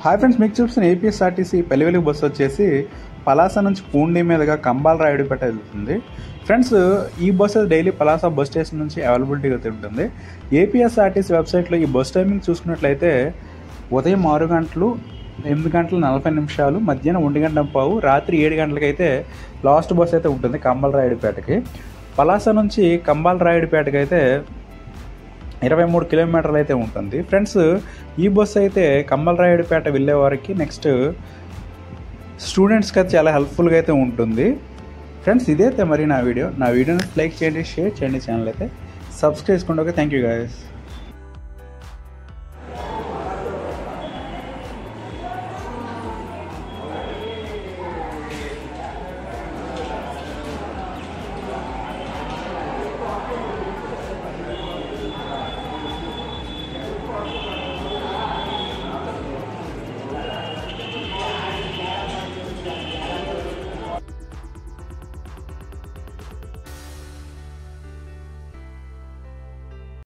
Hi friends, మీకు చూపిస్తున్న APSRTC పెళ్లివెలుగు bus వచ్చేసి పలాస నుంచి పూండి మీదుగా కంబాల రాయుడుపేట వెళ్తుంది. ఫ్రెండ్స్, ఈ bus daily Palasa bus station నుంచి అవైలబిలిటీగా ఉంటుంది. ఏపీఎస్ఆర్టీసీ వెబ్సైట్లో ఈ బస్ టైమింగ్ చూసుకున్నట్లయితే ఉదయం 6 గంటలు, 8 గంటల 40 నిమిషాలు, మధ్యాహ్నం 1 గంట పావు, రాత్రి 7 గంటలకైతే లాస్ట్ బస్ అయితే ఉంటుంది కంబాల రాయుడుపేటకి. పలాస నుంచి కంబాల రాయుడుపేటకి అయితే 23 కిలోమీటర్లు అయితే ఉంటుంది. ఫ్రెండ్స్, ఈ బస్సు అయితే కంబాల రాయుడుపేట వెళ్ళే వారికి నెక్స్ట్ స్టూడెంట్స్కి అయితే చాలా హెల్ప్ఫుల్గా అయితే ఉంటుంది. ఫ్రెండ్స్, ఇదైతే మరి నా వీడియోని లైక్ చేయండి, షేర్ చేయండి, ఛానల్ అయితే సబ్స్క్రైబ్ చేసుకోండి. Okay, thank you guys.